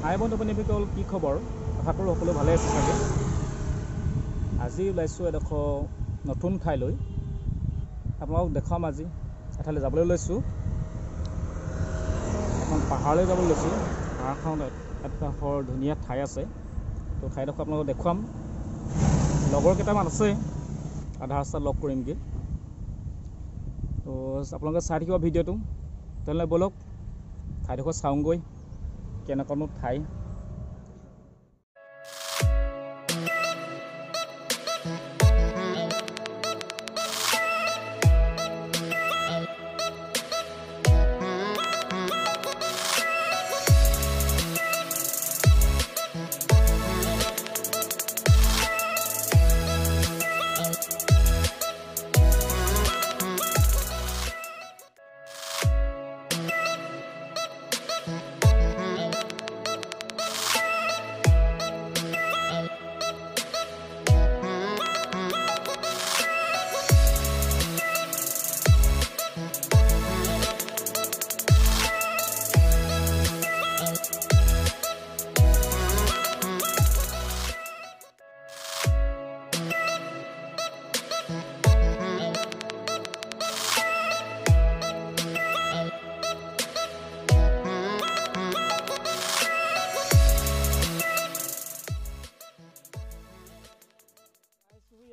হাই বন্ধু বান্ধৱীসকল, কি খবৰ? আশা কৰোঁ সকলো ভালে আছে চাগে। আজি ওলাইছোঁ এডোখৰ নতুন ঠাইলৈ। আপোনালোকক দেখাম। আজি এঠাইলৈ যাবলৈ লৈছোঁ, এখন পাহাৰলৈ যাবলৈ লৈছোঁ। পাহাৰখনত এডোখৰ ধুনীয়া ঠাই আছে, তো ঠাইডোখৰ আপোনালোকক দেখুৱাম। লগৰ কেইটামান আছে, আধা ৰাস্তাত লগ কৰিমগৈ। তো আপোনালোকে চাই থাকিব ভিডিঅ'টো। তেনেহ'লে ব'লক ঠাইডোখৰ চাওঁগৈ, কেনেকুৱানো ঠাই।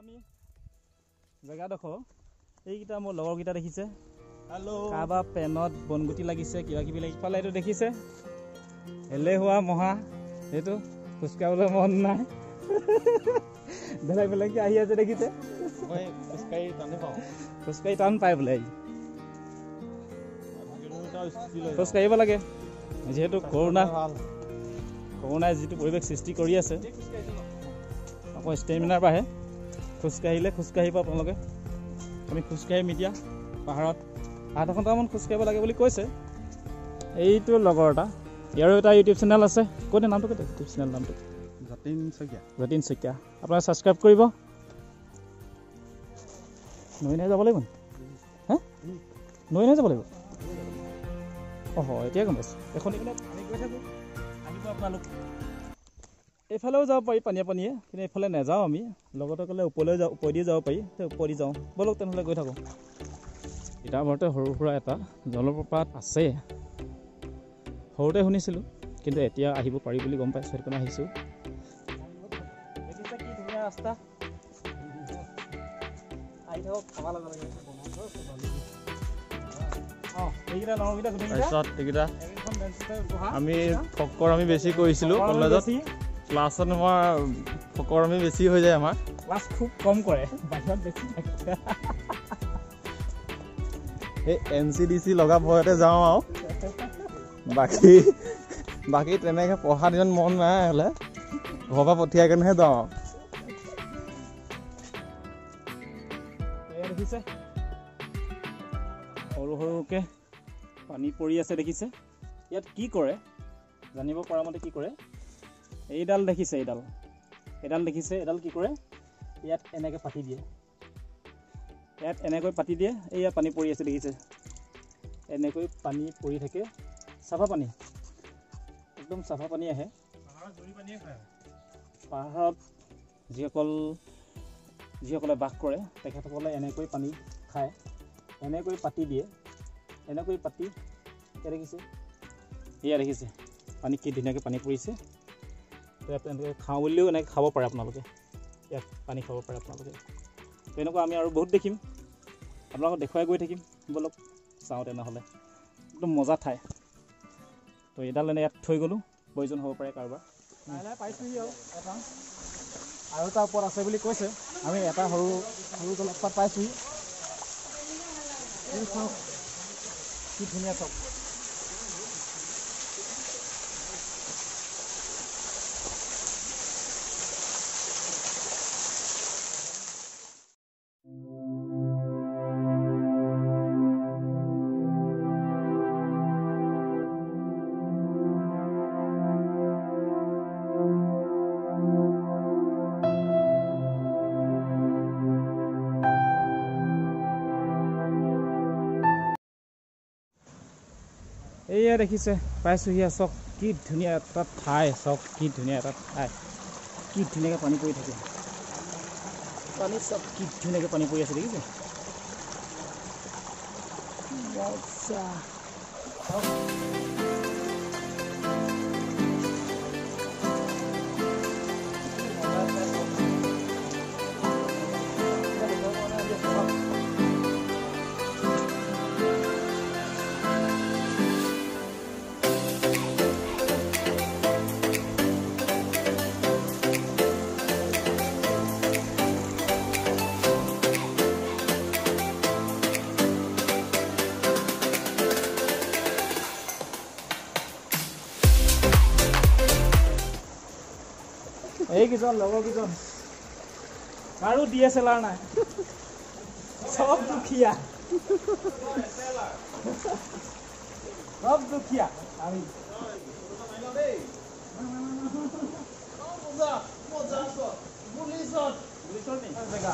আমি জেগাডোখৰ এইকেইটা মোৰ লগৰকেইটা দেখিছে। কাৰোবাৰ পেনত বনগুটি লাগিছে, কিবা কিবি লাগি। ইফালে এইটো দেখিছে, এলেহুৱা মহা, এইটো খোজকাঢ়িবলৈ মন নাই, বেলেগ বেলেগকৈ আহি আছে দেখিছে। খোজকাঢ়ি টান পায় বোলে। খোজকাঢ়িব লাগে, যিহেতু কৰোণাই যিটো পৰিৱেশ সৃষ্টি কৰি আছে, আকৌ ষ্টেমিনাৰ বাঢ়ে খোজকাঢ়িব আপোনালোকে। আমি খোজকাঢ়িম এতিয়া পাহাৰত, আধা ঘণ্টামান খোজকাঢ়িব লাগে বুলি কৈছে। এইটো লগৰ এটা, ইয়াৰো এটা ইউটিউব চেনেল আছে। ক'ত নামটো ক'ত ইউটিউব চেনেল নামটো? যতীন শইকীয়া। আপোনালোকে ছাবস্ক্ৰাইব কৰিব। নৈ নাই যাব লাগিব নি? হে, নৈ নাই যাব লাগিব? অঁ হয়, এতিয়া গম পাইছোঁ। এখন এইফালে আমি গৈ থাকোঁ, আহিব আপোনালোক। এইফালেও যাব পাৰি পানীয়ে পানীয়ে, কিন্তু এইফালে নাযাওঁ আমি। লগতে ক'লে ওপৰেদি যাব পাৰি, ওপৰেদি যাওঁ। ব'লক তেনেহ'লে গৈ থাকোঁ। ইটাভৰতে সৰু সুৰা এটা জলপ্ৰপাত আছে, সৰুতে শুনিছিলোঁ, কিন্তু এতিয়া আহিব পাৰি বুলি গম পাইছোঁ, সেইটো কাৰণে আহিছোঁ। দেখিছে কি ধুনীয়া ৰাস্তা, আহি থাকক। খাব লাগে আমি ফকৰ আমি বেছি কৰিছিলোঁ কলেজত। ক্লাছত আমাৰ ফকৰ আমি বেছি হৈ যায়, আমাৰ ক্লাছ খুব কম কৰে, বাহিৰত বেছি থাকে। এই NCDC লগা ভয়তে যাওঁ আৰু বাকী তেনেকৈ পঢ়া দিনত মন নাই হ'লে ঘৰৰ পৰা পঠিয়াই কেনেহে যাওঁ আৰু। দেখিছে সৰু সৰুকৈ পানী পৰি আছে, দেখিছে। ইয়াত কি কৰে জানিব পৰা মতে কি কৰে, এইডাল দেখিছে, এইডাল দেখিছে, এইডাল কি কৰে, ইয়াত এনেকৈ পাতি দিয়ে, ইয়াত এনেকৈ পাতি দিয়ে। এয়া পানী পৰি আছে দেখিছে, এনেকৈ পানী পৰি থাকে। চাফা পানী, একদম চাফা পানী আহে। পাহাৰত যিসকলে বাস কৰে তেখেতসকলে এনেকৈ পানী খায়, এনেকৈ পাতি দিয়ে, এনেকৈ পাতি। এয়া দেখিছে, এয়া দেখিছে পানী কি ধুনীয়াকৈ পানী পৰিছে। ইয়াত এনেকৈ খাওঁ বুলিলেও এনেকৈ খাব পাৰে আপোনালোকে, ইয়াত পানী খাব পাৰে আপোনালোকে। তেনেকুৱা আমি আৰু বহুত দেখিম, আপোনালোকক দেখুৱাই গৈ থাকিম। ব'লক চাওঁ তেনেহ'লে, একদম মজা ঠাই। তো এইডাল এনে ইয়াত থৈ গ'লোঁ, প্ৰয়োজন হ'ব পাৰে কাৰোবাৰ। পাইছোঁহি আৰু এটা ওপৰত আছে বুলি কৈছে। আমি এটা সৰু জলপ্ৰপাত পাইছোঁহি। চাওক কি ধুনীয়া, চাওক। এইয়া দেখিছে, পাইছোঁহি, চক কি ধুনীয়া এটা ঠাই চাওক, কি ধুনীয়া এটা ঠাই, কি ধুনীয়াকৈ পানী পৰি থাকে। পানী চাওক, কি ধুনীয়াকৈ পানী পৰি আছে, দেখিছে? এইকেইজন লগৰকেইজন কাৰো DSLR নাই, চব দুখীয়া, সব দুখীয়া। আমি জেগা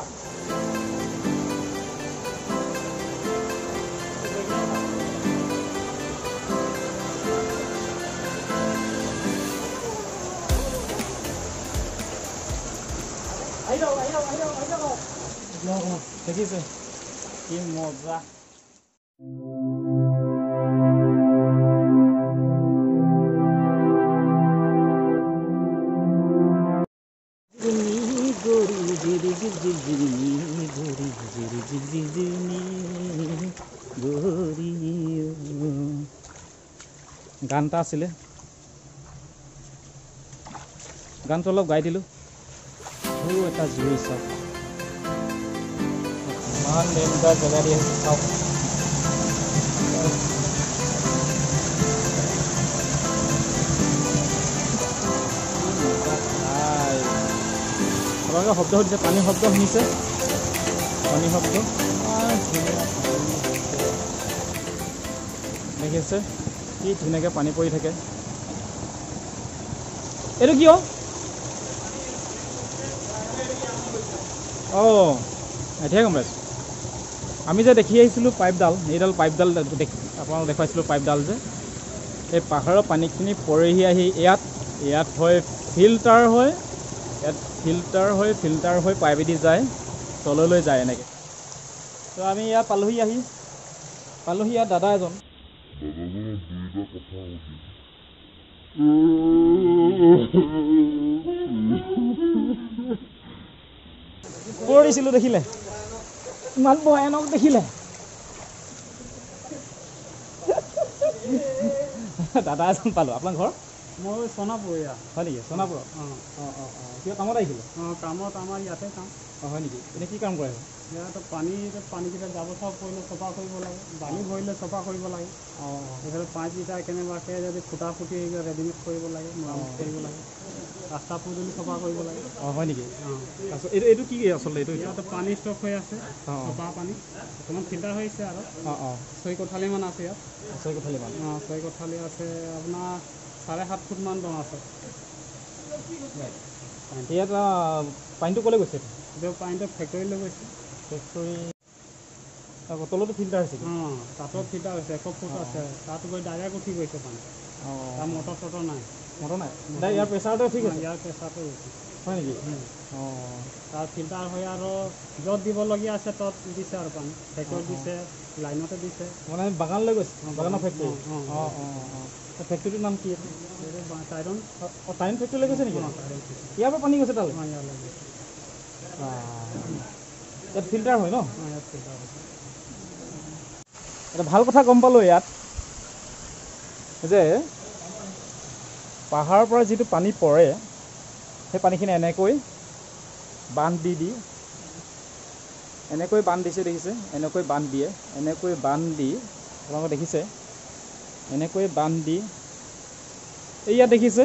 দেখিছে কি মজা। গান এটা আছিলে, গানটো অলপ গাই দিলোঁ। এটা জুই চাওক, ইমান নেমদাৰ জেগা দি আহিছে চাওক। আপোনালোকে শব্দ শুনিছে, পানীৰ শব্দ শুনিছে, পানীৰ শব্দ দেখিছে কি ধুনীয়াকৈ পানী পৰি থাকে। এইটো কি অঁ? এতিয়াহে গম পাইছোঁ। আমি যে দেখি আহিছিলোঁ পাইপডাল, এইডাল পাইপডাল আপোনালোক দেখুৱাইছিলোঁ পাইপডাল যে এই পাহাৰৰ পানীখিনি পৰেহি আহি ইয়াত হয় ফিল্টাৰ হয়, ইয়াত ফিল্টাৰ হৈ পাইপেদি যায় তললৈ যায় এনেকৈ। তো আমি ইয়াত পালোহি ইয়াত দাদা এজন পৰিছিলোঁ, দেখিলে ইমান ভয়ানক দেখিলে। দাদা এজন পালোঁ। আপোনাৰ ঘৰ? মই সোণাপুৰ এয়া। হয় নেকি? সোণাপুৰত? কিবা কামত আহিছিলে? কামত আমাৰ ইয়াতে কাম। হয় নেকি? এনেই কি কাম কৰে? ইয়াত পানীকেইটা জাবৰ চাবৰ পৰিলে চফা কৰিব লাগে, বালি ভৰিলে চফা কৰিব লাগে। এইফালে পাইপকেইটা কেনেবাকৈ যদি ফুটা ফুটি ৰেডিমেড কৰিব লাগে, মেৰামত কৰিব লাগে, ৰাস্তা পদূলি চফা কৰিব লাগে। হয় নেকি? তাৰপিছত এইটো কি আচলতে? এইটো ইয়াত পানী ষ্টক হৈ আছে, চফা পানী অকণমান ফিল্টাৰ হৈছে আৰু 6 কোঠালিমান আছে ইয়াত। 6 কোঠালিমান? 6 কোঠালি আছে, আপোনাৰ 7.5 ফুটমান দ আছে। ইয়াত পানীটো ক'লৈ গৈছে? পানীটো ফেক্টৰীলৈ গৈছে। ফেক্টৰী তলতো ফিল্টাৰ হৈছে? তাতো ফিল্টাৰ হৈছে, 100 ফুট আছে, তাত গৈ ডাইৰেক্ট উঠি গৈছে পানী। তাৰ মটৰ চটৰ নাই। মটৰ নাই? ইয়াৰ প্ৰেছাৰটো ঠিক আছে? ইয়াৰ প্ৰেছাৰটো হৈছে। হয় নেকি? তাৰ ফিল্টাৰ হৈ আৰু য'ত দিবলগীয়া আছে ত'ত দিছে আৰু পানী। ফেক্টৰীত দিছে, লাইনতে দিছে। মানে বাগানলৈ গৈছে? বাগানৰ ফেক্টৰী? ফেক্টৰীটোৰ নাম কি? টাইৰন। টাইৰন ফেক্টৰীলৈ গৈছে নেকি? ইয়াৰ পৰা পানী গৈছে তালৈ? ইয়ালৈ গৈছে। ইয়াত ফিল্টাৰ হয় ন? ইয়াত ফিল্টাৰ হৈছে। এটা ভাল কথা গম পালোঁ ইয়াত যে পাহাৰৰ পৰা যিটো পানী পৰে সেই পানীখিনি এনেকৈ বান্ধ দি এনেকৈ বান্ধ দিছে, দেখিছে? এনেকৈ বান্ধ দিয়ে, এনেকৈ বান্ধ দি আপোনালোকে দেখিছে, এনেকৈ বান্ধ দি ইয়াত দেখিছে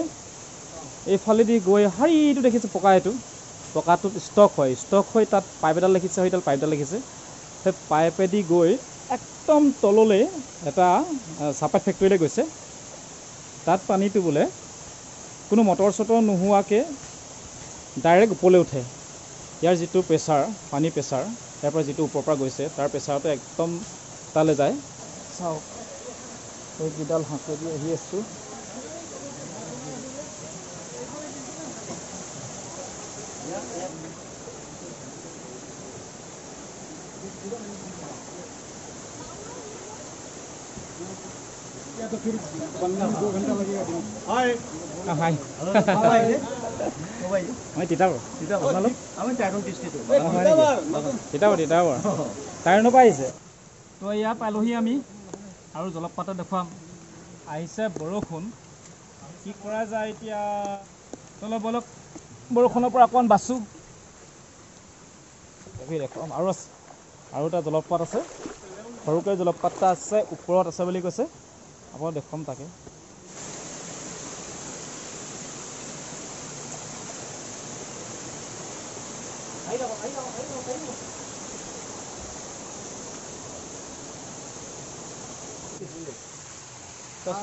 এইফালেদি গৈ শাৰীটো দেখিছে, পকাটোত ষ্টক হৈ তাত পাইপ এডাল দেখিছে, সেইডাল পাইপডাল দেখিছে, সেই পাইপেদি গৈ একদম তললৈ এটা চাহপাত ফেক্টৰীলৈ গৈছে। তাত পানীটো বোলে কোনো মটৰ চটৰ নোহোৱাকৈ ডাইৰেক্ট ওপৰলৈ উঠে। ইয়াৰ যিটো প্ৰেছাৰ, পানীৰ প্ৰেছাৰ, ইয়াৰ পৰা যিটো ওপৰৰ পৰা গৈছে তাৰ প্ৰেছাৰটো একদম তালৈ যায়। চাওক এইকেইডাল হাতেদি আহি আছোঁ, या तो फिर बनने में 2 घंटा लगेगा दिन हाय हाय মই তিতাবৰ আপোনালোক আমি টাইগন ডিস্ট্ৰিক্ট তিতাবৰ টায়াৰ নপা আহিছে তো ইয়াত পালোহি আমি আৰু জলপ্ৰপাত দেখুৱাম আহিছে বৰষুণ কি কৰা যায় এতিয়া চলো বলক বৰষুণৰ পৰা অকণমান বাচো দেখুৱাম আৰু এটা জলপ্ৰপাত আছে সৰুকৈ জলপ্ৰপাত এটা আছে ওপৰত আছে বুলি কৈছে আপোনাক দেখুৱাম তাকে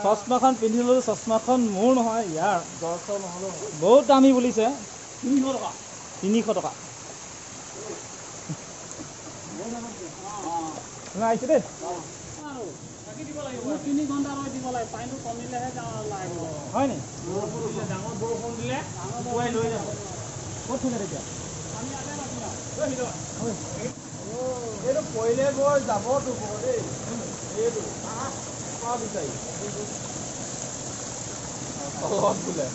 চশমাখন পিন্ধি ল'লো চশমাখন মোৰ নহয় ইয়াৰ বহুত দামী বুলিছে 300 টকা আহিছে দেই 3 ঘন্টা ৰৈ দিব লাগে পানীটো কমিলেহে লাগিব হয় নি ডাঙৰ বৰষুণ দিলে পুৱাই লৈ যাব ক'ত থাকে তেতিয়া আমি আগে এইটো পहिले বৰ যাবতো দেই এইটো পা বিচাৰি তলত বোলে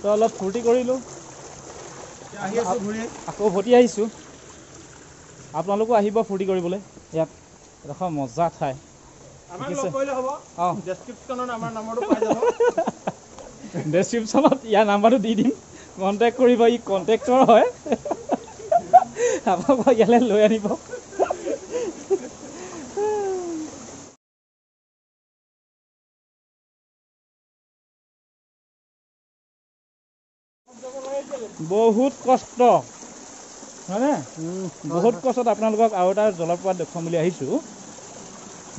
তো অলপ ফূৰ্তি কৰিলোঁ আকৌ উভতি আহিছোঁ আপোনালোকো আহিব ফূৰ্তি কৰিবলৈ ইয়াত এডোখৰ মজা ঠাই ডেছক্ৰিপশ্যনত ইয়াৰ নাম্বাৰটো দি দিম কণ্টেক্ট কৰিব ই কণ্টেক্টৰ হয় আপোনালোকক ইয়ালৈ লৈ আনিব বহুত কষ্ট হয়নে বহুত কষ্টত আপোনালোকক আৰু এটা জলপ্ৰপাত দেখুৱাম বুলি আহিছোঁ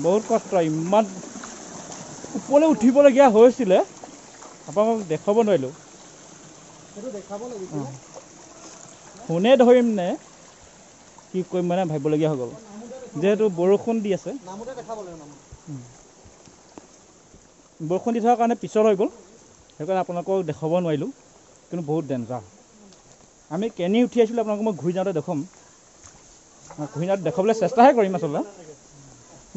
বহুত কষ্ট ইমান ওপৰলৈ উঠিবলগীয়া হৈছিলে আপোনালোকক দেখাব নোৱাৰিলোঁ ফোনে ধৰিম নে কি কৰিম মানে ভাবিবলগীয়া হৈ গ'ল যিহেতু বৰষুণ দি আছে বৰষুণ দি থকাৰ কাৰণে পিছল হৈ গ'ল সেইকাৰণে আপোনালোকক দেখাব নোৱাৰিলোঁ কিন্তু বহুত ডেঞ্জাৰ আমি কেনি উঠি আহিছিলোঁ আপোনালোকক মই ঘূৰি যাওঁতে দেখুৱাম ঘূৰি যাওঁতে দেখাবলৈ চেষ্টাহে কৰিম আচলতে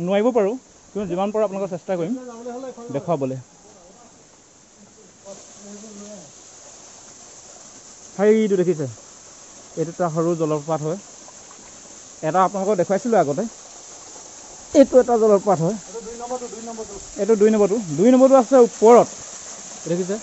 নোৱাৰিব পাৰোঁ কিন্তু যিমান পাৰোঁ আপোনালোকক চেষ্টা কৰিম দেখুৱাবলৈ সেইটো দেখিছে এইটো এটা সৰু জলপ্ৰপাত হয় এটা আপোনালোকক দেখুৱাইছিলোঁ আগতে এইটো এটা জলপ্ৰপাত হয় এইটো 2 নম্বৰটো আছে ওপৰত দেখিছে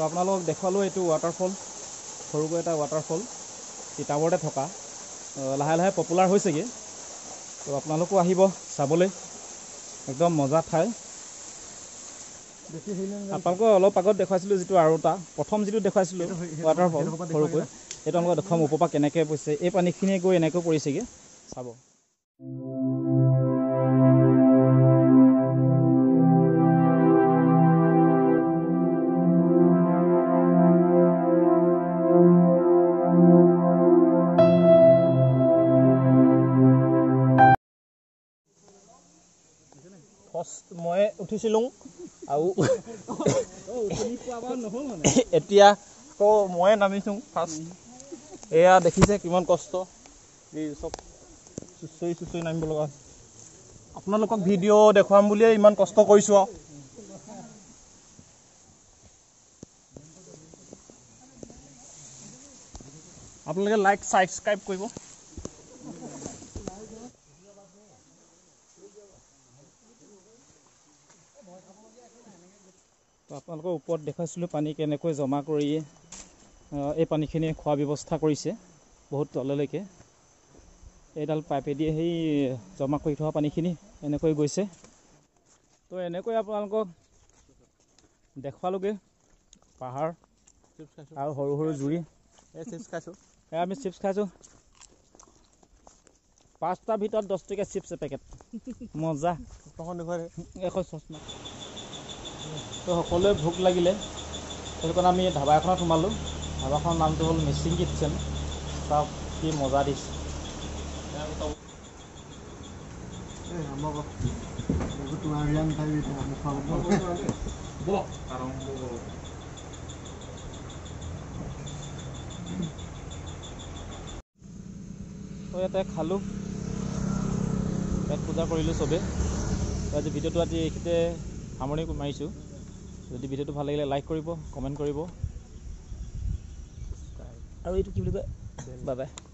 আপোনালোকক দেখুৱালোঁ এইটো ৱাটাৰফল সৰুকৈ এটা ৱাটাৰফল তিতাবৰতে থকা লাহে লাহে পপুলাৰ হৈছেগৈ তো আপোনালোকো আহিব চাবলৈ একদম মজা ঠাই আপোনালোকক অলপ আগত দেখুৱাইছিলোঁ যিটো আৰু এটা প্ৰথম যিটো দেখুৱাইছিলোঁ ৱাটাৰফল সৰুকৈ সেইটো আপোনালোকক দেখুৱাম ওপৰৰ পৰা কেনেকৈ পৰিছে এই পানীখিনিয়ে গৈ এনেকৈ পৰিছেগৈ চাব মই উঠিছিলোঁ আৰু এতিয়া আকৌ মই নামিছোঁ ফাৰ্ষ্ট এয়া দেখিছে কিমান কষ্ট এই চব চুচৰি নামিব লগা আপোনালোকক ভিডিঅ' দেখুৱাম বুলিয়ে ইমান কষ্ট কৰিছোঁ আৰু আপোনালোকে লাইক ছাবস্ক্ৰাইব কৰিব আপোনালোকৰ ওপৰত দেখুৱাইছিলোঁ পানী কেনেকৈ জমা কৰি এই পানীখিনি খোৱা ব্যৱস্থা কৰিছে বহুত তললৈকে এইডাল পাইপেদি সেই জমা কৰি থোৱা পানীখিনি এনেকৈ গৈছে তো এনেকৈ আপোনালোকক দেখুৱালোগৈ পাহাৰ আৰু সৰু সৰু জুৰি চিপছ খাইছোঁ আমি চিপছ খাইছোঁ 5টাৰ ভিতৰত 10 টকীয়া চিপছ এপেকেট মজা 100 তো সকলোৱে ভোক লাগিলে সেইটো কাৰণে আমি ধাবা এখনত সোমালোঁ ধাবাখনৰ নামটো হ'ল মিচিং কিটচেন চাওক কি মজা দিছে ইয়াতে খালোঁ পেট পূজা কৰিলোঁ চবেই আজি ভিডিঅ'টো আজি এইখিনিতে সামৰণি মাৰিছোঁ যদি ভিডিঅ'টো ভাল লাগিলে লাইক কৰিব কমেণ্ট কৰিব আৰু এইটো কি বুলি কয় বাই বাই